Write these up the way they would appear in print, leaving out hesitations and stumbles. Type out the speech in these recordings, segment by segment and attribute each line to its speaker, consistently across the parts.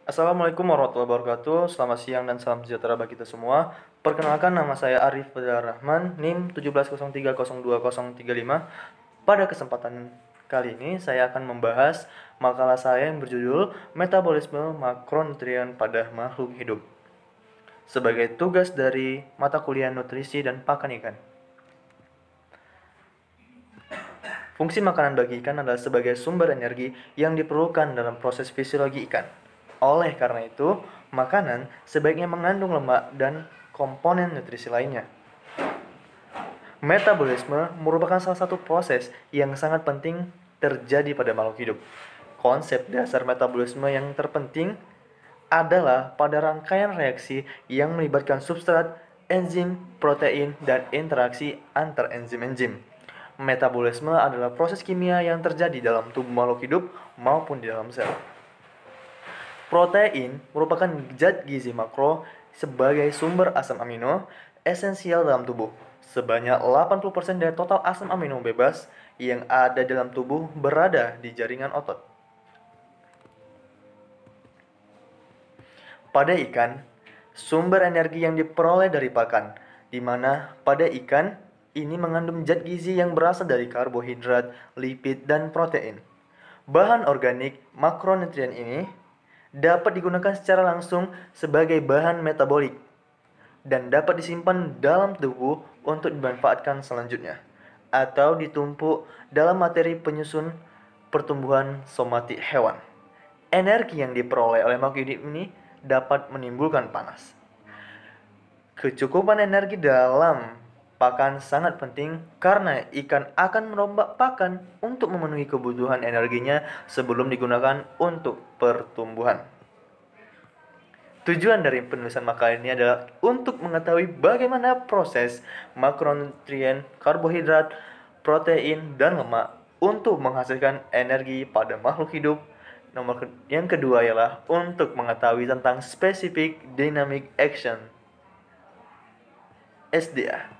Speaker 1: Assalamualaikum warahmatullahi wabarakatuh. Selamat siang dan salam sejahtera bagi kita semua. Perkenalkan, nama saya Arif Fadhil Rahman, NIM 1703020035. Pada kesempatan kali ini saya akan membahas makalah saya yang berjudul Metabolisme Makronutrien pada Makhluk Hidup sebagai tugas dari mata kuliah Nutrisi dan Pakan Ikan. Fungsi makanan bagi ikan adalah sebagai sumber energi yang diperlukan dalam proses fisiologi ikan. Oleh karena itu, makanan sebaiknya mengandung lemak dan komponen nutrisi lainnya. Metabolisme merupakan salah satu proses yang sangat penting terjadi pada makhluk hidup. Konsep dasar metabolisme yang terpenting adalah pada rangkaian reaksi yang melibatkan substrat, enzim, protein, dan interaksi antar enzim-enzim. Metabolisme adalah proses kimia yang terjadi dalam tubuh makhluk hidup maupun di dalam sel. Protein merupakan zat gizi makro sebagai sumber asam amino esensial dalam tubuh. Sebanyak 80% dari total asam amino bebas yang ada dalam tubuh berada di jaringan otot. Pada ikan, sumber energi yang diperoleh dari pakan, di mana pada ikan ini mengandung zat gizi yang berasal dari karbohidrat, lipid, dan protein. Bahan organik makronutrien ini dapat digunakan secara langsung sebagai bahan metabolik dan dapat disimpan dalam tubuh untuk dimanfaatkan selanjutnya atau ditumpuk dalam materi penyusun pertumbuhan somatik hewan. Energi yang diperoleh oleh makhluk hidup ini dapat menimbulkan panas. Kecukupan energi dalam pakan sangat penting karena ikan akan merombak pakan untuk memenuhi kebutuhan energinya sebelum digunakan untuk pertumbuhan. Tujuan dari penulisan makalah ini adalah untuk mengetahui bagaimana proses makronutrien, karbohidrat, protein, dan lemak untuk menghasilkan energi pada makhluk hidup. Yang kedua ialah untuk mengetahui tentang Specific Dynamic Action SDA.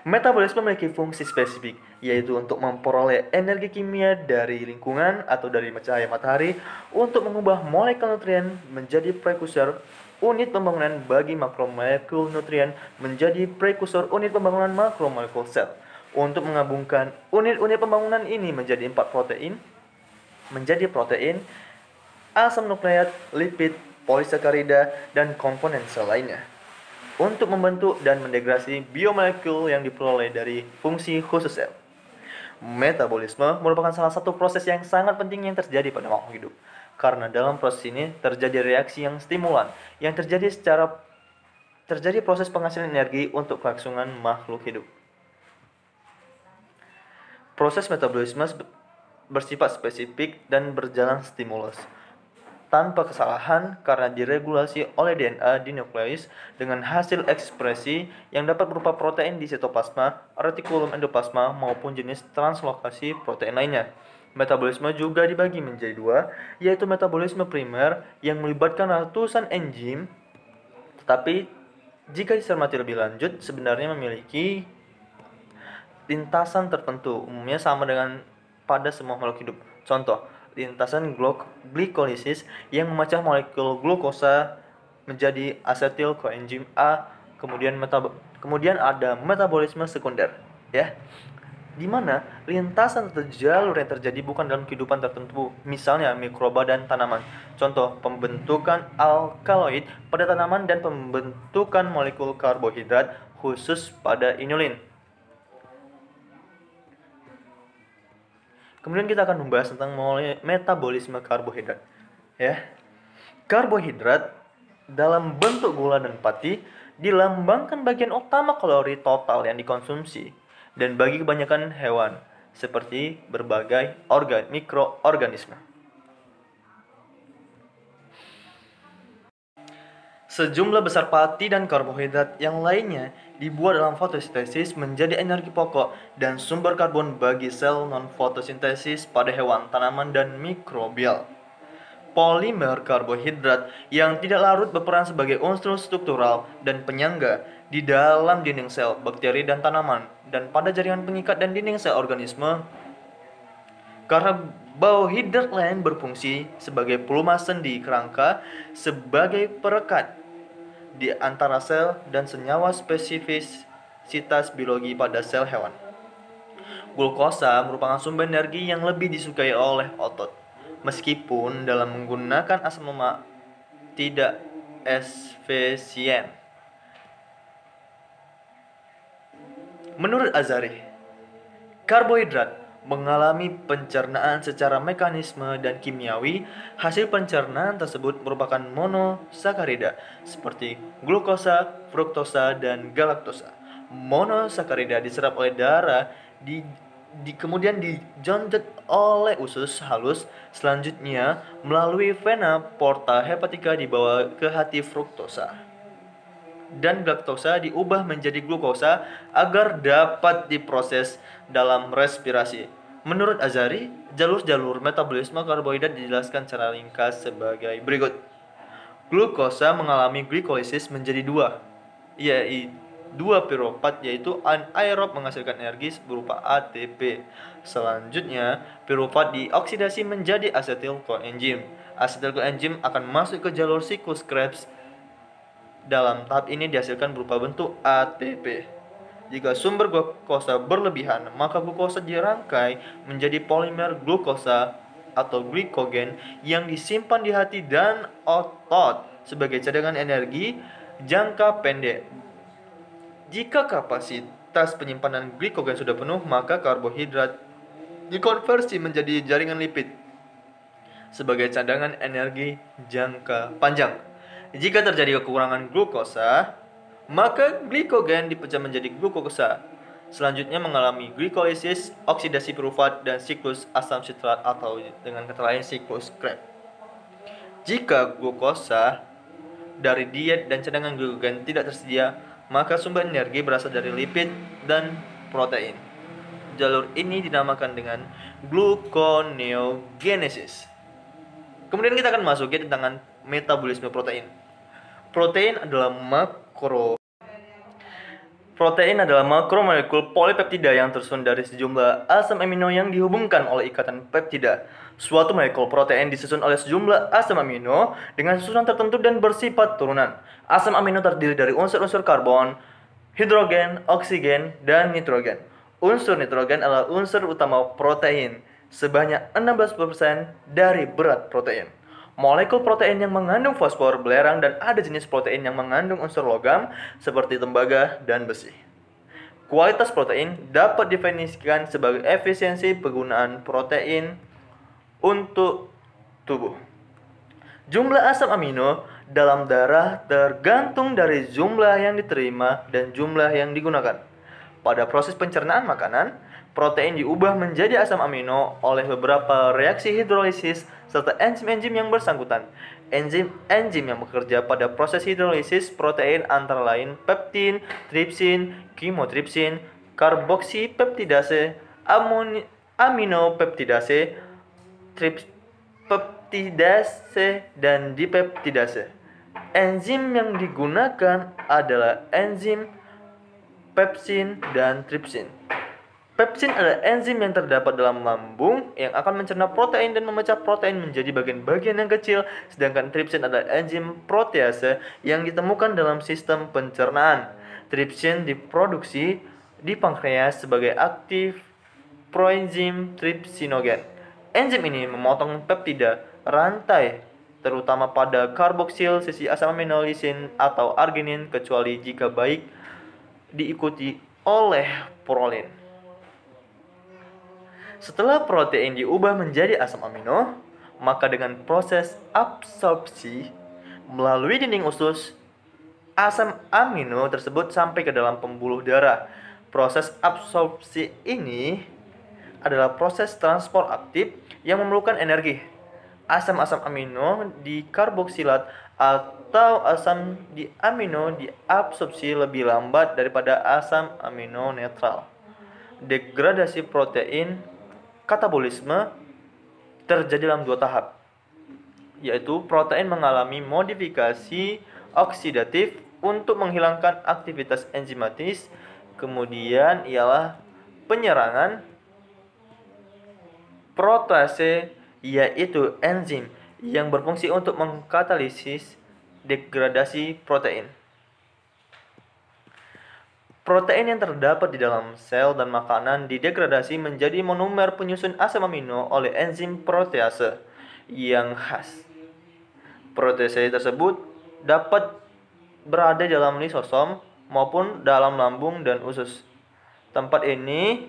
Speaker 1: Metabolisme memiliki fungsi spesifik, yaitu untuk memperoleh energi kimia dari lingkungan atau dari cahaya matahari untuk mengubah molekul nutrien menjadi prekursor unit pembangunan bagi makromolekul nutrien menjadi prekursor unit pembangunan makromolekul sel. Untuk menggabungkan unit-unit pembangunan ini menjadi protein, asam nukleat, lipid, polisakarida, dan komponen sel lainnya. Untuk membentuk dan mendegradasi biomolekul yang diperoleh dari fungsi khusus sel. Metabolisme merupakan salah satu proses yang sangat penting yang terjadi pada makhluk hidup. Karena dalam proses ini terjadi reaksi yang stimulan yang terjadi proses penghasilan energi untuk kelangsungan makhluk hidup. Proses metabolisme bersifat spesifik dan berjalan stimulus tanpa kesalahan karena diregulasi oleh DNA di nukleus dengan hasil ekspresi yang dapat berupa protein di sitoplasma, retikulum endoplasma, maupun jenis translokasi protein lainnya. Metabolisme juga dibagi menjadi dua, yaitu metabolisme primer yang melibatkan ratusan enzim, tetapi jika dicermati lebih lanjut sebenarnya memiliki lintasan tertentu, umumnya sama dengan pada semua makhluk hidup. Contoh, lintasan glikolisis yang memecah molekul glukosa menjadi asetil koenzim A, kemudian ada metabolisme sekunder, ya. Di mana lintasan atau jalur yang terjadi bukan dalam kehidupan tertentu, misalnya mikroba dan tanaman. Contoh, pembentukan alkaloid pada tanaman dan pembentukan molekul karbohidrat khusus pada inulin. Kemudian kita akan membahas tentang metabolisme karbohidrat. Ya. Karbohidrat dalam bentuk gula dan pati dilambangkan bagian utama kalori total yang dikonsumsi dan bagi kebanyakan hewan seperti berbagai mikroorganisme. Sejumlah besar pati dan karbohidrat yang lainnya dibuat dalam fotosintesis menjadi energi pokok dan sumber karbon bagi sel non-fotosintesis pada hewan, tanaman, dan mikrobial. Polimer karbohidrat yang tidak larut berperan sebagai unsur struktural dan penyangga di dalam dinding sel, bakteri, dan tanaman, dan pada jaringan pengikat dan dinding sel organisme. Karbohidrat lain berfungsi sebagai pelumas sendi kerangka, sebagai perekat di antara sel, dan senyawa spesifisitas biologi pada sel hewan. Glukosa merupakan sumber energi yang lebih disukai oleh otot, meskipun dalam menggunakan asam lemak tidak efisien. Menurut Azari, karbohidrat mengalami pencernaan secara mekanisme dan kimiawi. Hasil pencernaan tersebut merupakan monosakarida seperti glukosa, fruktosa, dan galaktosa. Monosakarida diserap oleh darah, kemudian dijonjol oleh usus halus, selanjutnya melalui vena porta hepatica dibawa ke hati. Fruktosa dan galaktosa diubah menjadi glukosa agar dapat diproses dalam respirasi. Menurut Azari, jalur-jalur metabolisme karbohidrat dijelaskan secara ringkas sebagai berikut. Glukosa mengalami glikolisis menjadi dua piruvat, yaitu anaerob menghasilkan energi berupa ATP. Selanjutnya, piruvat dioksidasi menjadi asetil koenzim. Asetil koenzim akan masuk ke jalur siklus Krebs. Dalam tahap ini dihasilkan berupa bentuk ATP. Jika sumber glukosa berlebihan, maka glukosa dirangkai menjadi polimer glukosa atau glikogen yang disimpan di hati dan otot sebagai cadangan energi jangka pendek. Jika kapasitas penyimpanan glikogen sudah penuh, maka karbohidrat dikonversi menjadi jaringan lipid sebagai cadangan energi jangka panjang. Jika terjadi kekurangan glukosa, maka glikogen dipecah menjadi glukosa. Selanjutnya mengalami glikolisis, oksidasi piruvat, dan siklus asam sitrat atau dengan kata lain siklus Krebs. Jika glukosa dari diet dan cadangan glikogen tidak tersedia, maka sumber energi berasal dari lipid dan protein. Jalur ini dinamakan dengan gluconeogenesis. Kemudian kita akan masuk ke tentang metabolisme protein. Protein adalah makromolekul polipeptida yang tersusun dari sejumlah asam amino yang dihubungkan oleh ikatan peptida. Suatu molekul protein disusun oleh sejumlah asam amino dengan susunan tertentu dan bersifat turunan. Asam amino terdiri dari unsur-unsur karbon, hidrogen, oksigen, dan nitrogen. Unsur nitrogen adalah unsur utama protein, sebanyak 16% dari berat protein. Molekul protein yang mengandung fosfor, belerang, dan ada jenis protein yang mengandung unsur logam seperti tembaga dan besi. Kualitas protein dapat didefinisikan sebagai efisiensi penggunaan protein untuk tubuh. Jumlah asam amino dalam darah tergantung dari jumlah yang diterima dan jumlah yang digunakan. Pada proses pencernaan makanan, protein diubah menjadi asam amino oleh beberapa reaksi hidrolisis serta enzim-enzim yang bersangkutan. Enzim yang bekerja pada proses hidrolisis protein antara lain peptin, tripsin, kimotripsin, karboksipeptidase, aminopeptidase, tripeptidase, dan dipeptidase. Enzim yang digunakan adalah enzim pepsin dan tripsin. Pepsin adalah enzim yang terdapat dalam lambung yang akan mencerna protein dan memecah protein menjadi bagian-bagian yang kecil, sedangkan tripsin adalah enzim protease yang ditemukan dalam sistem pencernaan. Tripsin diproduksi di pankreas sebagai aktif proenzim tripsinogen. Enzim ini memotong peptida rantai terutama pada karboksil sisi asam amino lisin atau arginin, kecuali jika baik diikuti oleh prolin. Setelah protein diubah menjadi asam amino, maka dengan proses absorpsi melalui dinding usus, asam amino tersebut sampai ke dalam pembuluh darah. Proses absorpsi ini adalah proses transport aktif yang memerlukan energi. Asam-asam amino dikarboksilat atau asam diamino diabsorpsi lebih lambat daripada asam amino netral. Degradasi protein katabolisme terjadi dalam dua tahap, yaitu protein mengalami modifikasi oksidatif untuk menghilangkan aktivitas enzimatis, kemudian ialah penyerangan Protease yaitu enzim yang berfungsi untuk mengkatalisis degradasi protein. Protein yang terdapat di dalam sel dan makanan didegradasi menjadi monomer penyusun asam amino oleh enzim protease yang khas. Protease tersebut dapat berada dalam lisosom maupun dalam lambung dan usus. Tempat ini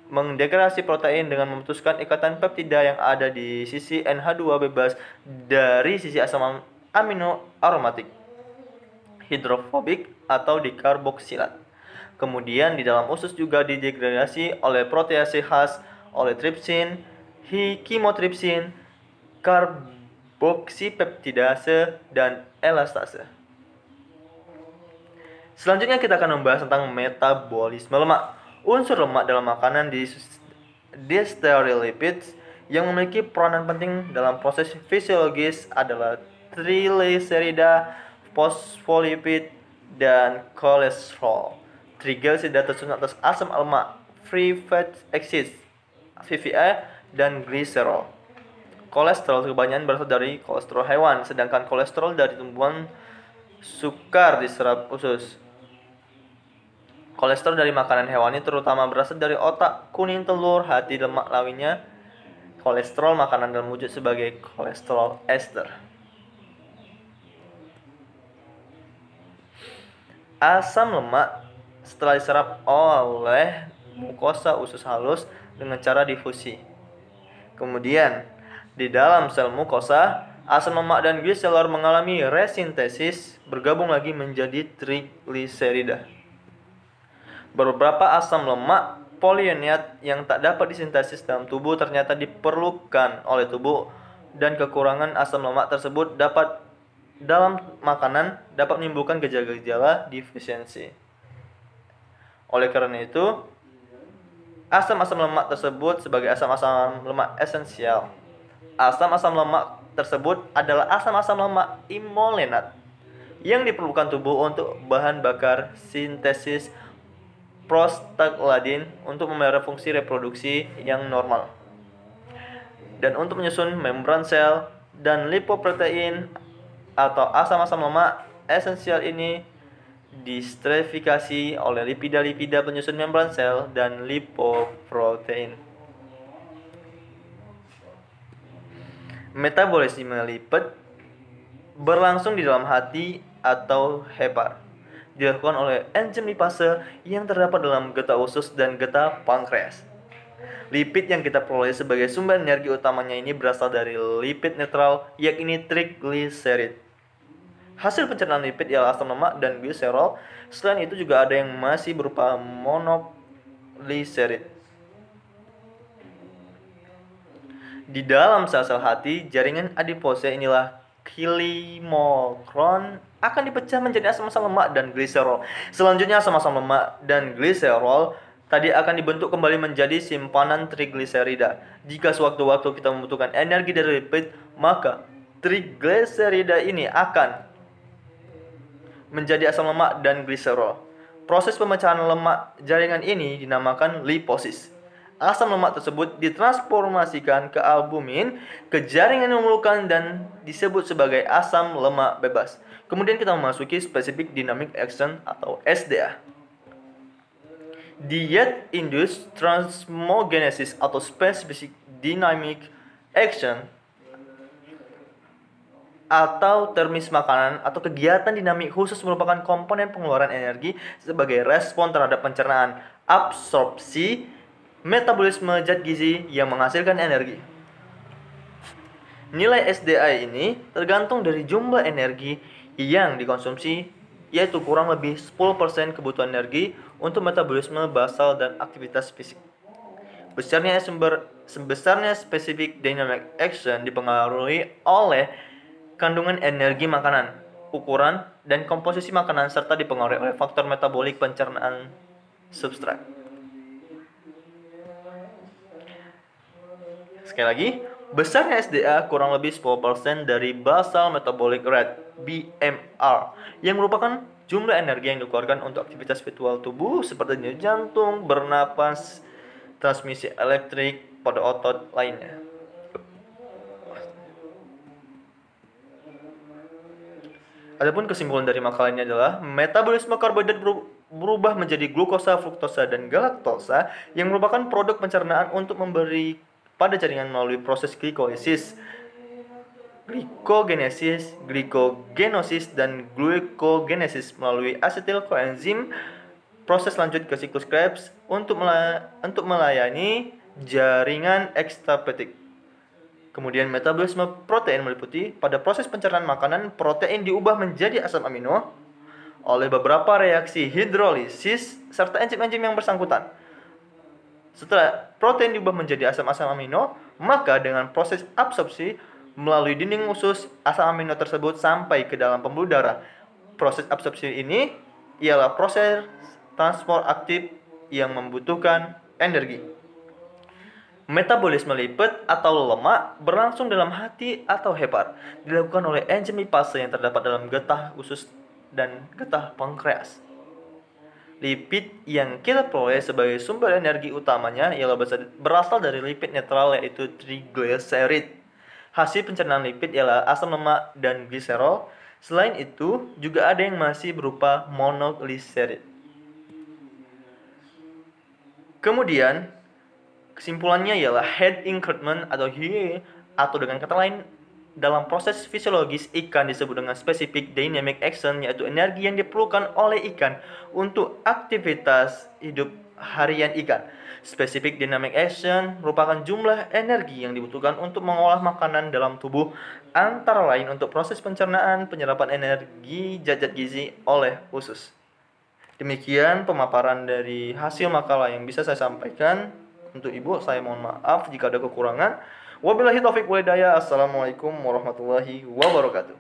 Speaker 1: mendegradasi protein dengan memutuskan ikatan peptida yang ada di sisi NH2 bebas dari sisi asam amino aromatik hidrofobik atau dikarboksilat. Kemudian di dalam usus juga didegradasi oleh protease khas oleh tripsin, chymotrypsin, karboksipeptidase, dan elastase. Selanjutnya kita akan membahas tentang metabolisme lemak. Unsur lemak dalam makanan stereolipids yang memiliki peranan penting dalam proses fisiologis adalah trigliserida, fosfolipid, dan kolesterol. Trigliserida tersusun atas asam lemak free fat acids (VFA) dan gliserol. Kolesterol kebanyakan berasal dari kolesterol hewan, sedangkan kolesterol dari tumbuhan sukar diserap usus. Kolesterol dari makanan hewani terutama berasal dari otak, kuning telur, hati, lemak lainnya. Kolesterol makanan dalam wujud sebagai kolesterol ester. Asam lemak setelah diserap oleh mukosa usus halus dengan cara difusi. Kemudian, di dalam sel mukosa, asam lemak dan gliserol mengalami resintesis, bergabung lagi menjadi trigliserida. Beberapa asam lemak polyunit yang tak dapat disintesis dalam tubuh ternyata diperlukan oleh tubuh, dan kekurangan asam lemak tersebut dalam makanan dapat menimbulkan gejala-gejala defisiensi. Oleh karena itu, asam-asam lemak tersebut sebagai asam-asam lemak esensial. Asam-asam lemak tersebut adalah asam-asam lemak imolenat yang diperlukan tubuh untuk bahan bakar sintesis prostaglandin untuk memelihara fungsi reproduksi yang normal dan untuk menyusun membran sel, dan lipoprotein atau asam-asam lemak esensial ini distratifikasi oleh lipida-lipida penyusun membran sel dan lipoprotein. Metabolisme lipid berlangsung di dalam hati atau hepar. Dilakukan oleh enzim lipase yang terdapat dalam getah usus dan getah pankreas. Lipid yang kita peroleh sebagai sumber energi utamanya ini berasal dari lipid netral, yakni trigliserid. Hasil pencernaan lipid ialah asam lemak dan gliserol. Selain itu juga ada yang masih berupa monogliserid. Di dalam sel-sel hati, jaringan adipose inilah chylomicron akan dipecah menjadi asam-asam lemak dan gliserol. Selanjutnya asam-asam lemak dan gliserol tadi akan dibentuk kembali menjadi simpanan trigliserida. Jika sewaktu-waktu kita membutuhkan energi dari lipid, maka trigliserida ini akan menjadi asam lemak dan gliserol. Proses pemecahan lemak jaringan ini dinamakan liposis. Asam lemak tersebut ditransformasikan ke albumin ke jaringan yang memerlukan dan disebut sebagai asam lemak bebas. Kemudian kita memasuki specific dynamic action atau SDA. Diet induced transmogenesis atau specific dynamic action atau termis makanan atau kegiatan dinamik khusus merupakan komponen pengeluaran energi sebagai respon terhadap pencernaan, absorpsi, metabolisme zat gizi yang menghasilkan energi. Nilai SDA ini tergantung dari jumlah energi yang dikonsumsi, yaitu kurang lebih 10% kebutuhan energi untuk metabolisme basal dan aktivitas fisik. Besarnya specific dynamic action dipengaruhi oleh kandungan energi makanan, ukuran, dan komposisi makanan serta dipengaruhi oleh faktor metabolik pencernaan substrat. Sekali lagi, besarnya SDA kurang lebih 10% dari basal metabolic rate (BMR) yang merupakan jumlah energi yang dikeluarkan untuk aktivitas vital tubuh seperti denyut jantung, bernapas, transmisi elektrik, pada otot lainnya. Adapun kesimpulan dari makalah ini adalah metabolisme karbohidrat berubah menjadi glukosa, fruktosa, dan galaktosa yang merupakan produk pencernaan untuk memberi pada jaringan melalui proses glikogenesis, glikogenosis, dan glukogenesis melalui asetil koenzim. Proses lanjut ke siklus Krebs untuk melayani jaringan ekstrahepatik. Kemudian metabolisme protein meliputi pada proses pencernaan makanan, protein diubah menjadi asam amino oleh beberapa reaksi hidrolisis serta enzim-enzim yang bersangkutan. Setelah protein diubah menjadi asam-asam amino, maka dengan proses absorpsi melalui dinding usus, asam amino tersebut sampai ke dalam pembuluh darah. Proses absorpsi ini ialah proses transport aktif yang membutuhkan energi. Metabolisme lipid atau lemak berlangsung dalam hati atau hepar, dilakukan oleh enzim lipase yang terdapat dalam getah usus dan getah pankreas. Lipid yang kita peroleh sebagai sumber energi utamanya ialah berasal dari lipid netral, yaitu trigliserid. Hasil pencernaan lipid ialah asam lemak dan gliserol. Selain itu, juga ada yang masih berupa monogliserid. Kemudian, kesimpulannya ialah head increment atau HIE, atau dengan kata lain, dalam proses fisiologis ikan disebut dengan specific dynamic action, yaitu energi yang diperlukan oleh ikan untuk aktivitas hidup harian ikan. Specific dynamic action merupakan jumlah energi yang dibutuhkan untuk mengolah makanan dalam tubuh, antara lain untuk proses pencernaan, penyerapan energi zat-zat gizi oleh usus. Demikian pemaparan dari hasil makalah yang bisa saya sampaikan. Untuk Ibu, saya mohon maaf jika ada kekurangan. Wabillahi taufiq wal hidayah. Assalamualaikum warahmatullahi wabarakatuh.